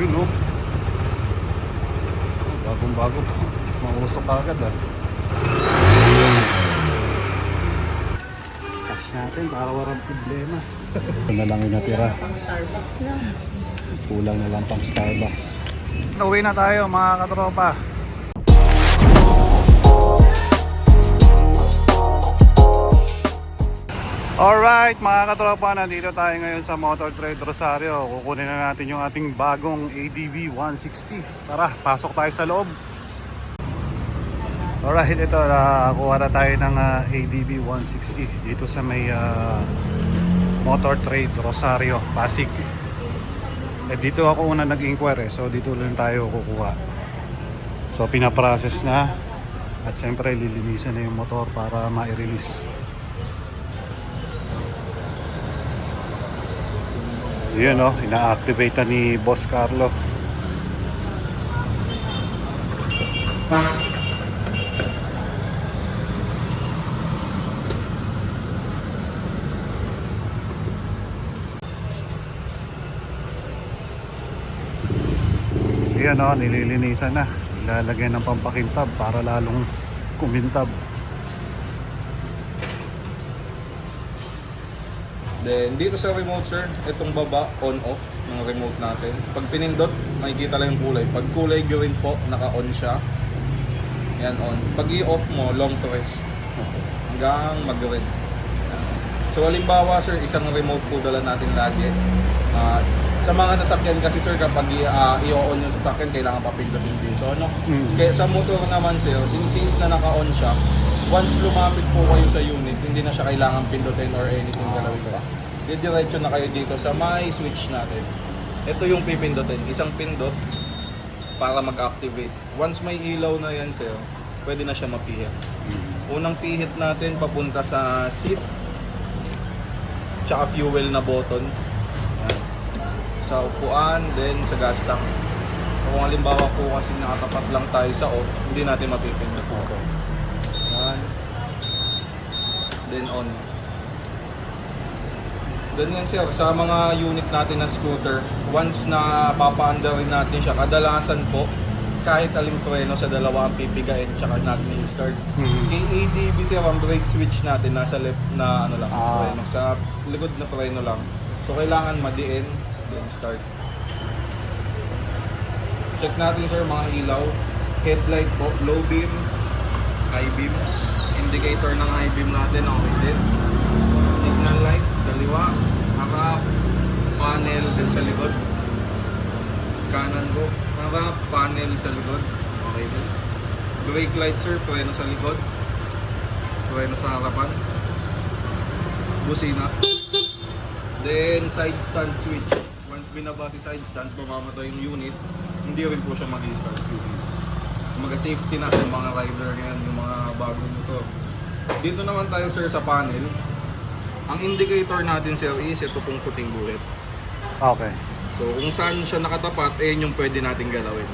Yun no. Bagong bago po. Mausok agad ah. Cash natin para walang problema. Ito na lang yung natira. Pang Starbucks na. Kulang na lang pang Starbucks. Uwi na tayo mga katropa. Alright mga katropa, nandito tayo ngayon sa Motor Trade Rosario. Kukunin na natin yung ating bagong ADV 160. Tara, pasok tayo sa loob. Alright, ito nakuha na tayo ng ADV 160 dito sa may Motor Trade Rosario, Pasig. Dito ako una nag-inquire, so dito lang tayo kukuha. So pinaprocess na at siyempre lilinisan na yung motor para ma-release. Yun o, ina-activate na ni Boss Carlo. Yan o, nililinisan na. Ilalagyan ng pampakintab para lalong kumintab. Then dito sa remote sir, itong baba on off ng remote natin. Pag pinindot, makikita lang yung kulay. Pag kulay green po, naka-on siya. Yan on. Pag i-off mo, long press hanggang mag-red. So halimbawa sir, isang remote po dala natin lagi. Sa mga sasakyan kasi sir, kapag i-on yung sasakyan, kailangan papindutin dito, no? Kaya sa motor naman sir, in case na naka-on siya, once lumapit po kayo sa unit, hindi na siya kailangan pindutin or anything galawin pa. Diretso na kayo dito sa my switch natin. Ito yung pipindutin, isang pindot para mag-activate. Once may ilaw na yan sir, pwede na siya mapihit. Unang pihit natin papunta sa seat, tsaka fuel na button. Yan. Sa upuan, then sa gas tank. Kung halimbawa po kasi nakatapat lang tayo sa off, hindi natin mapipindot. Okay. Then on. Then yan sir, sa mga unit natin na scooter, once na papaanda rin natin siya, kadalasan po, kahit aling preno sa dalawa ang pipigain, tsaka natin i-start. Kay ADV sir, ang brake switch natin nasa left na ano lang, preno, sa likod na preno lang. So kailangan madiin, then start. Check natin sir mga ilaw, headlight po, low beam, high beam. Indicator ng high beam natin, okay din. Signal light, kaliwa, harap, panel din sa likod. Kanan ko, harap, panel sa likod, okay din. Brake light sir, preno sa likod, preno sa harapan. Busina. Then side stand switch. Once binaba si side stand, mamamatay yung unit, hindi rin po siya mag-start. Mag-safety na yung mga rider yan, yung mga bagong motor. Dito naman tayo sir sa panel. Ang indicator natin sir is ito pong puting guhit. Okay. So kung saan siya nakatapat, yung pwede natin galawin.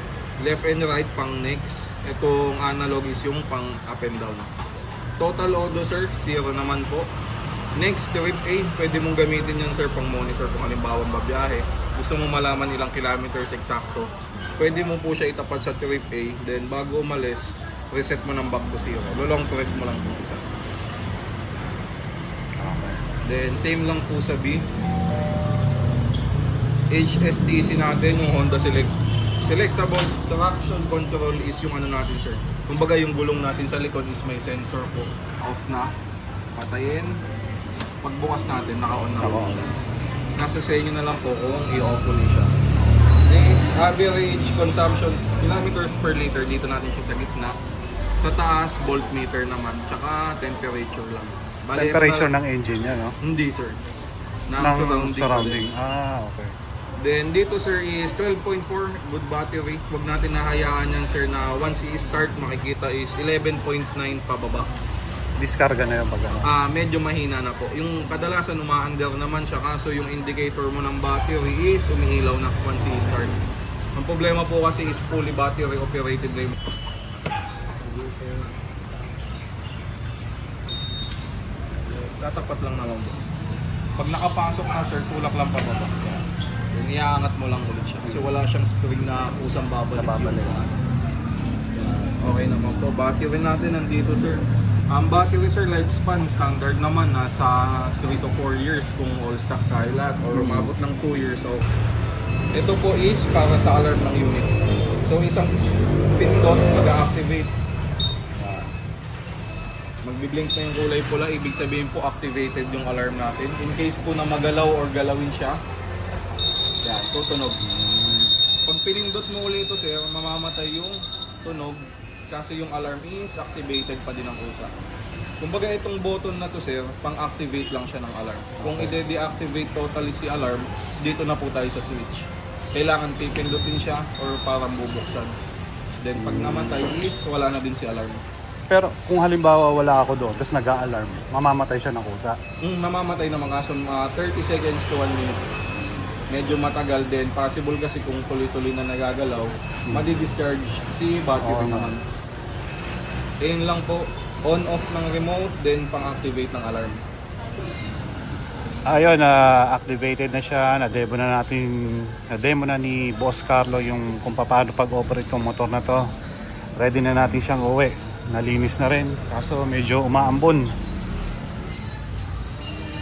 Left and right pang next. Itong analog is yung pang up and down. Total odo sir, 0 naman po. Next, trip A, pwede mong gamitin yan sir pang monitor kung halimbawa babiyahe. Gusto mo malaman ilang kilometers eksakto, pwede mo po siya itapat sa trip A, then bago umalis, reset mo ng back to 0. Lulong press mo lang po isa. Okay. Then same lang po sa B. HSTC natin, yung Honda Select. Selectable traction control is yung ano natin sir. Kumbaga yung gulong natin sa likod is may sensor po. Off na. Patayin. Pagbukas natin, naka-on na po siya. Nasa sa inyo na lang po kung i-off ulit siya. Next, average consumption kilometers per liter. Dito natin siya sa gitna. Sa taas, voltmeter naman. Tsaka temperature lang. Bale, Temperature ng engine niya, no? Hindi sir. Ng surrounding. Okay. Then dito sir is 12.4, good battery. Huwag natin nahayaan yan sir na once i-start makikita is 11.9 pababa. Diskarga na yung pag ano. Medyo mahina na po. Yung kadalasan umaandar naman siya, kaso yung indicator mo ng battery is umiilaw na once i-start. Ang problema po kasi is fully battery operated na yung tatapat lang naman po. Pag nakapasok na sir, tulak lang pababa. Then iaangat mo lang ulit siya kasi wala siyang spring na kusang babalik. Nababalik. Yung sa ano. Okay naman po. Battery natin nandito, sir. Ang battery, sir, lifespan standard naman nasa 3 to 4 years kung all stock tayo lahat or umabot ng 2 years. So, ito po is para sa alarm ng unit. So, isang pindot mag-activate. Magbiblink na yung kulay pula, ibig sabihin po activated yung alarm natin. In case po na magalaw or galawin siya, yan, tutunog. Pag pinindot mo ulit ito, sir, mamamatay yung tunog kasi yung alarm is activated pa din ang kusa. Kumbaga itong button na to, sir, pang-activate lang siya ng alarm. Kung i-deactivate totally si alarm, dito na po tayo sa switch. Kailangan pipindutin siya or parang bubuksan. Then pag namatay is, wala na din si alarm. Pero kung halimbawa wala ako doon, tapos nag-a-alarm, mamamatay siya ng kusa. Mamamatay naman kaso 30 seconds to 1 minute. Medyo matagal din. Possible kasi kung tuloy-tuloy na nagagalaw, madi-discharge si battery naman. Ayun lang po, on-off ng remote, then pang-activate ng alarm. Ayun, activated na siya. Na-demo na ni Boss Carlo yung kung paano pag-operate ng motor na to. Ready na natin siyang uwi. Nalinis na rin. Kaso medyo umaambon.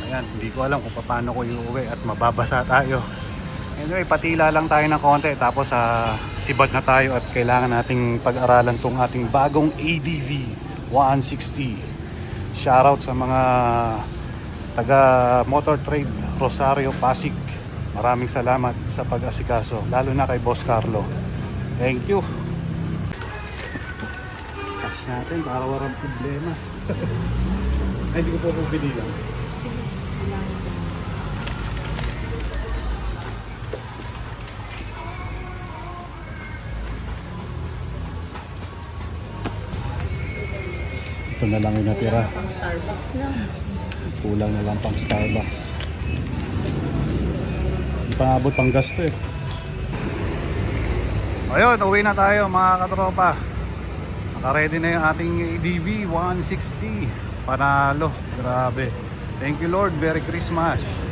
Ayan, hindi ko alam kung paano ko iuwi at mababasa tayo. Anyway, patila lang tayo ng konti. Tapos sibad na tayo at kailangan nating pag-aralan tong ating bagong ADV 160. Shoutout sa mga taga Motor Trade Rosario Pasig. Maraming salamat sa pag-asikaso, lalo na kay Boss Carlo. Thank you. Cash natin para walang problema. Ay, hindi ko po pinilang. Ito na lang yung natira. Pang Starbucks na. Kulang na lang pang Starbucks. Hindi pa abot pang gasto eh. Ayun, uwi na tayo mga katropa. Naka-ready na yung ating ADV 160. Panalo, grabe. Thank you Lord, Merry Christmas.